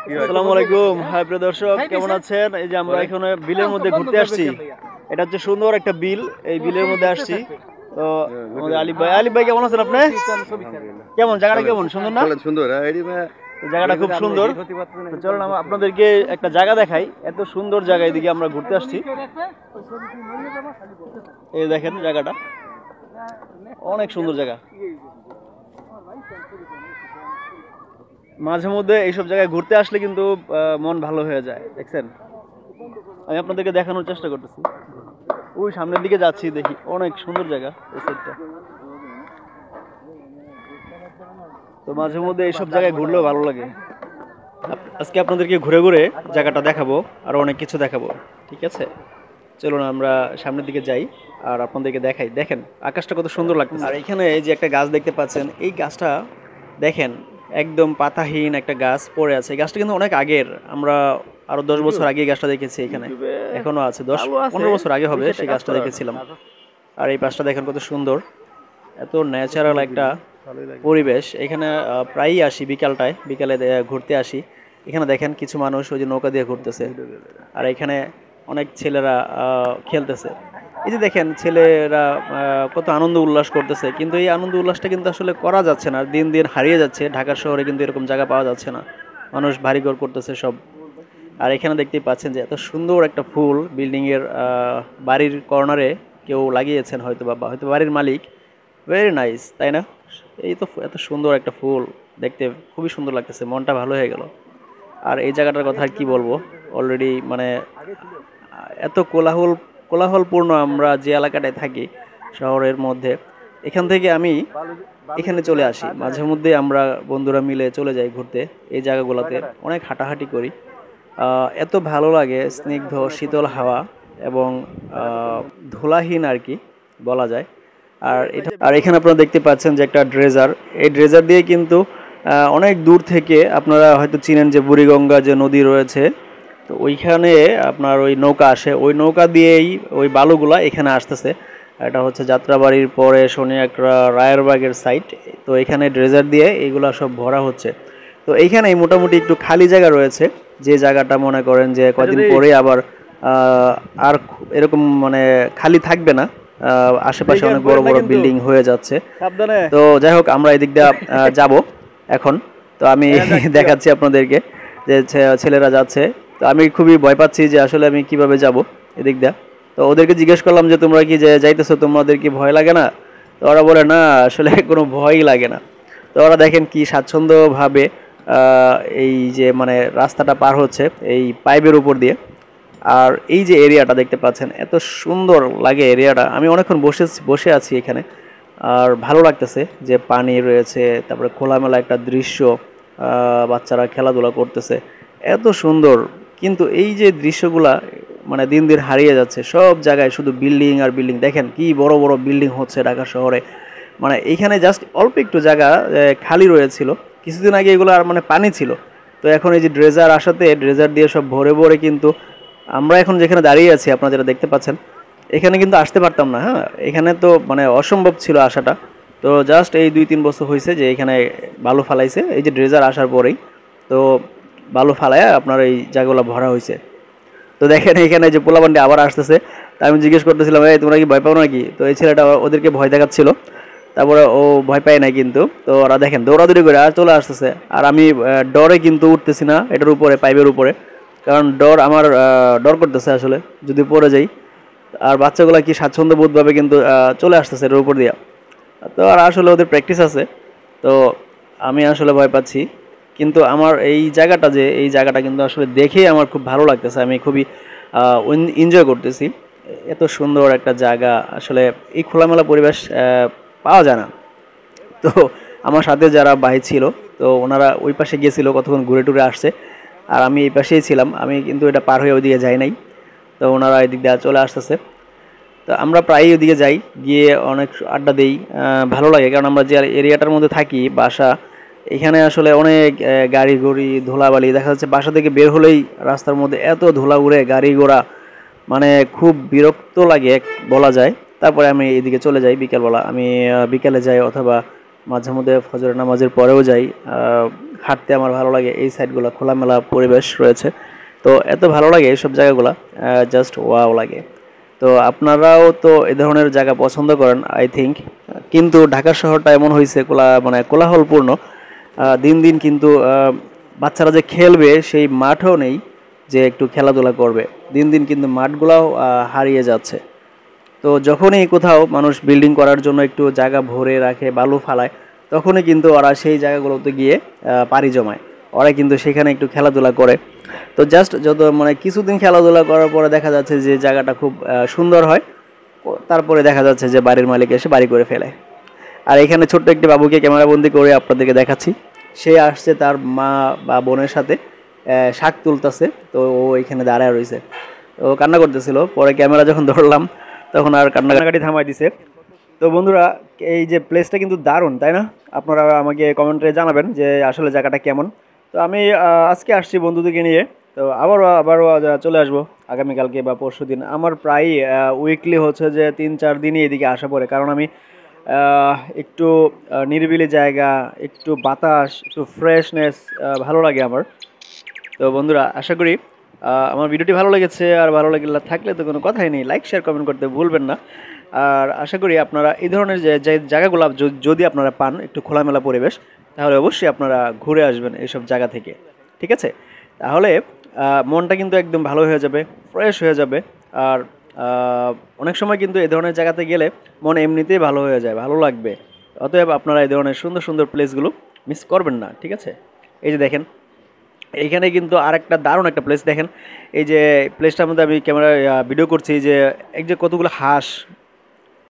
আসসালামু আলাইকুম। হাই প্রিয় দর্শক, কেমন আছেন? এই যে আমরা এখানে বিলের মধ্যে ঘুরতে আসছি। এটা হচ্ছে সুন্দর একটা বিল, এই বিলের মধ্যে আসছি। তো আমাদের আলিফ ভাই কেমন আছেন আপনি? কেমন জায়গাটা কেমন সুন্দর না? সুন্দর তো জায়গাটা খুব সুন্দর। তো চলুন আমরা আপনাদেরকে একটা জায়গা দেখাই। এত সুন্দর জায়গা, এদিকে আমরা ঘুরতে আসছি। এই দেখেন জায়গাটা অনেক সুন্দর জায়গা। মাঝে মধ্যে এইসব জায়গায় ঘুরতে আসলে কিন্তু মন ভালো হয়ে যায়। দেখছেন, আমি আপনাদেরকে দেখানোর চেষ্টা করতেছি। ওই সামনের দিকে যাচ্ছি, দেখি অনেক সুন্দর জায়গা এই সাইডটা। তো মাঝে মধ্যে এইসব জায়গায় ঘুরলেও ভালো লাগে। আজকে আপনাদেরকে ঘুরে ঘুরে জায়গাটা দেখাবো, আর অনেক কিছু দেখাবো। ঠিক আছে, চলুন আমরা সামনের দিকে যাই আর আপনাদেরকে দেখাই। দেখেন আকাশটা কত সুন্দর লাগতেছে। আর এখানে এই যে একটা গাছ দেখতে পাচ্ছেন, এই গাছটা দেখেন একদম পাতাহীন একটা গাছ পড়ে আছে। এই গাছটা কিন্তু অনেক আগের, আমরা আরো 10 বছর আগে এই গাছটা দেখেছি। এখানে এখনো আছে, 10-15 বছর আগে হবে সেই গাছটা দেখেছিলাম। আর এই পাশটা দেখেন কত সুন্দর, এত ন্যাচারাল একটা পরিবেশ। এখানে প্রায়ই আসি বিকালে ঘুরতে আসি। এখানে দেখেন কিছু মানুষ ওই যে নৌকা দিয়ে ঘুরতেছে, আর এখানে অনেক ছেলেরা খেলতেছে। এই যে দেখেন ছেলেরা কত আনন্দ উল্লাস করতেছে, কিন্তু এই আনন্দ উল্লাসটা কিন্তু আসলে করা যাচ্ছে না, দিন দিন হারিয়ে যাচ্ছে। ঢাকা শহরে কিন্তু এরকম জায়গা পাওয়া যাচ্ছে না, মানুষ বাড়িঘর করতেছে সব। আর এখানে দেখতেই পাচ্ছেন যে এত সুন্দর একটা ফুল বিল্ডিংয়ের বাড়ির কর্নারে কেউ লাগিয়েছেন, হয়তো বাড়ির মালিক। ভেরি নাইস, তাই না? এই তো এত সুন্দর একটা ফুল, দেখতে খুবই সুন্দর লাগতেছে, মনটা ভালো হয়ে গেল। আর এই জায়গাটার কথা আর কি বলবো, অলরেডি মানে এত কোলাহলপূর্ণ আমরা যে এলাকাটায় থাকি শহরের মধ্যে, এখান থেকে আমি এখানে চলে আসি মাঝে মধ্যে। আমরা বন্ধুরা মিলে চলে যাই ঘুরতে এই জায়গাগুলোতে, অনেক হাঁটাহাঁটি করি। এত ভালো লাগে, স্নিগ্ধ শীতল হাওয়া এবং ধুলাহীন আর কি বলা যায়। আর এখানে আপনারা দেখতে পাচ্ছেন যে একটা ড্রেজার, এই ড্রেজার দিয়ে কিন্তু অনেক দূর থেকে, আপনারা হয়তো চিনেন যে বুড়িগঙ্গা যে নদী রয়েছে, তো ওইখানে আপনার ওই নৌকা আসে, ওই নৌকা দিয়েই ওই বালুগুলা এখানে আসতেছে। এটা হচ্ছে যাত্রাবাড়ির পরে শনিয়াকড়া রায়েরবাগের সাইড। তো এখানে ড্রেজার দিয়ে এইগুলা সব ভরা হচ্ছে। তো এইখানে মোটামুটি একটু খালি জায়গা রয়েছে, যে জায়গাটা মনে করেন যে কয়দিন পরে আবার আর এরকম মানে খালি থাকবে না। আশেপাশে অনেক বড় বড় বিল্ডিং হয়ে যাচ্ছে। তো যাই হোক, আমরা এদিক দিয়ে যাব এখন। তো আমি দেখাচ্ছি আপনাদেরকে যে ছেলেরা যাচ্ছে। তো আমি খুবই ভয় পাচ্ছি যে আসলে আমি কিভাবে যাব এদিক দিয়ে। তো ওদেরকে জিজ্ঞেস করলাম যে তোমরা কি যে যাইতেছো, তোমাদের কি ভয় লাগে না? তো ওরা বলে না, আসলে কোনো ভয়ই লাগে না। তো ওরা দেখেন কি স্বাচ্ছন্দ্যভাবে এই যে মানে রাস্তাটা পার হচ্ছে এই পাইপের উপর দিয়ে। আর এই যে এরিয়াটা দেখতে পাচ্ছেন, এত সুন্দর লাগে এরিয়াটা। আমি অনেকক্ষণ বসে আছি এখানে, আর ভালো লাগতেছে যে পানি রয়েছে, তারপরে খোলামেলা একটা দৃশ্য, বাচ্চারা খেলাধুলা করতেছে, এত সুন্দর। কিন্তু এই যে দৃশ্যগুলা মানে দিন দিন হারিয়ে যাচ্ছে, সব জায়গায় শুধু বিল্ডিং আর বিল্ডিং। দেখেন কি বড় বড় বিল্ডিং হচ্ছে ঢাকা শহরে। মানে এইখানে জাস্ট অল্প একটু জায়গা খালি রয়েছিল কিছুদিন আগে, এগুলো আর মানে পানি ছিল। তো এখন এই যে ড্রেজার আসাতে, ড্রেজার দিয়ে সব ভরে ভরে কিন্তু আমরা এখন যেখানে দাঁড়িয়ে আছি, আপনারা যেটা দেখতে পাচ্ছেন, এখানে কিন্তু আসতে পারতাম না। হ্যাঁ, এখানে তো মানে অসম্ভব ছিল আসাটা। তো জাস্ট এই 2-3 বছর হয়েছে যে এখানে বালু ফালাইছে, এই যে ড্রেজার আসার পরেই তো বালু ফালায় আপনার এই জায়গাগুলো ভরা হয়েছে। তো দেখেন এখানে যে পোলাপান্ডি আবার আসতেছে। তা আমি জিজ্ঞেস করতেছিলাম, এই তোমরা কি ভয় পাও নাকি? তো এই ছেলেটা ওদেরকে ভয় দেখাচ্ছিল, তারপরে ও ভয় পায় না কিন্তু। তো ওরা দেখেন দৌড়াদৌড়ি করে আর চলে আসতেছে, আর আমি ডরে কিন্তু উঠতেছি না এটার উপরে, পাইপের উপরে, কারণ আমার ডর করতেছে আসলে যদি পড়ে যাই। আর বাচ্চাগুলো কি স্বাচ্ছন্দ্য বোধভাবে কিন্তু চলে আসতেছে এটার উপর দিয়া। তো আর আসলে ওদের প্র্যাকটিস আছে, তো আমি আসলে ভয় পাচ্ছি। কিন্তু আমার এই জায়গাটা কিন্তু আসলে দেখেই আমার খুব ভালো লাগতেছে, আমি খুবই এনজয় করতেছি। এত সুন্দর একটা জায়গা, আসলে এই খোলামেলা পরিবেশ পাওয়া যায় না। তো আমার সাথে যারা ভাই ছিল, তো ওনারা ওই পাশে গিয়েছিল, কতক্ষণ ঘুরে টুরে আসছে, আর আমি এই পাশেই ছিলাম। আমি কিন্তু এটা পার হয়ে ওইদিকে যাই নাই, তো ওনারা এদিক দিয়ে চলে আসতেছে। তো আমরা প্রায়ই ওদিকে যাই, গিয়ে অনেক আড্ডা দিই, ভালো লাগে। কারণ আমরা যে এরিয়াটার মধ্যে থাকি বাসা, এখানে আসলে অনেক গাড়ি ঘড়ি ধুলাবালি দেখা যাচ্ছে। বাসা থেকে বের হলেই রাস্তার মধ্যে এত ধুলা উড়ে, গাড়ি ঘোড়া, মানে খুব বিরক্ত লাগে বলা যায়। তারপরে আমি এদিকে চলে যাই বিকেলবেলা, আমি বিকেলে যাই অথবা মাঝে মধ্যে ফজরের নামাজের পরেও যাই হাঁটতে আমার ভালো লাগে। এই সাইডগুলো খোলামেলা পরিবেশ রয়েছে, তো এত ভালো লাগে এইসব জায়গাগুলো, জাস্ট ওয়াও লাগে। তো আপনারাও তো এই ধরনের জায়গা পছন্দ করেন আই থিঙ্ক, কিন্তু ঢাকা শহরটা এমন হয়েছে মানে কোলাহলপূর্ণ। দিন দিন কিন্তু বাচ্চারা যে খেলবে সেই মাঠও নেই যে একটু খেলাধুলা করবে। দিন দিন কিন্তু মাঠগুলাও হারিয়ে যাচ্ছে। তো যখনই কোথাও মানুষ বিল্ডিং করার জন্য একটু জায়গা ভরে রাখে, বালু ফালায়, তখনই কিন্তু ওরা সেই জায়গাগুলোতে গিয়ে পাড়ি জমায়। ওরা কিন্তু সেখানে একটু খেলাধুলা করে। তো জাস্ট যত মানে কিছুদিন খেলাধুলা করার পরে দেখা যাচ্ছে যে জায়গাটা খুব সুন্দর হয়, তারপরে দেখা যাচ্ছে যে বাড়ির মালিক এসে বাড়ি করে ফেলে। আর এখানে ছোট্ট একটি বাবুকে ক্যামেরাবন্দি করে আপনাদেরকে দেখাচ্ছি। সে আসছে তার মা বা বোনের সাথে শাক তুলতেছে, তো ও এখানে দাঁড়ায় রয়েছে, ও কান্না করতেছিল। পরে ক্যামেরা যখন ধরলাম তখন আর কান্নাকাটি থামাই দিছে। তো বন্ধুরা, এই যে প্লেসটা কিন্তু দারুণ, তাই না? আপনারা আমাকে কমেন্টে জানাবেন যে আসলে জায়গাটা কেমন। তো আমি আজকে আসছি বন্ধুদেরকে নিয়ে, তো আবারও চলে আসবো আগামীকালকে বা পরশু দিন। আমার প্রায় উইকলি হচ্ছে যে 3-4 দিনই এদিকে আসা পড়ে, কারণ আমি একটু নিরিবিলি জায়গা, একটু বাতাস, একটু ফ্রেশনেস ভালো লাগে আমার। তো বন্ধুরা, আশা করি আমার ভিডিওটি ভালো লেগেছে। আর ভালো লাগলে থাকলে তো কোনো কথাই নেই, লাইক শেয়ার কমেন্ট করতে ভুলবেন না। আর আশা করি আপনারা এই ধরনের যে জায়গাগুলো যদি আপনারা পান একটু খোলামেলা পরিবেশ, তাহলে অবশ্যই আপনারা ঘুরে আসবেন এইসব জায়গা থেকে। ঠিক আছে? তাহলে মনটা কিন্তু একদম ভালো হয়ে যাবে, ফ্রেশ হয়ে যাবে। আর অনেক সময় কিন্তু এই ধরনের জায়গাতে গেলে মন এমনিতেই ভালো হয়ে যায়, ভালো লাগবে। অতএব আপনারা এই ধরনের সুন্দর সুন্দর প্লেসগুলো মিস করবেন না। ঠিক আছে? এই যে দেখেন, এইখানে কিন্তু আরেকটা দারুণ একটা প্লেস দেখেন। এই যে প্লেসটার মধ্যে আমি ক্যামেরায় ভিডিও করছি, যে এক যে কতগুলো হাঁস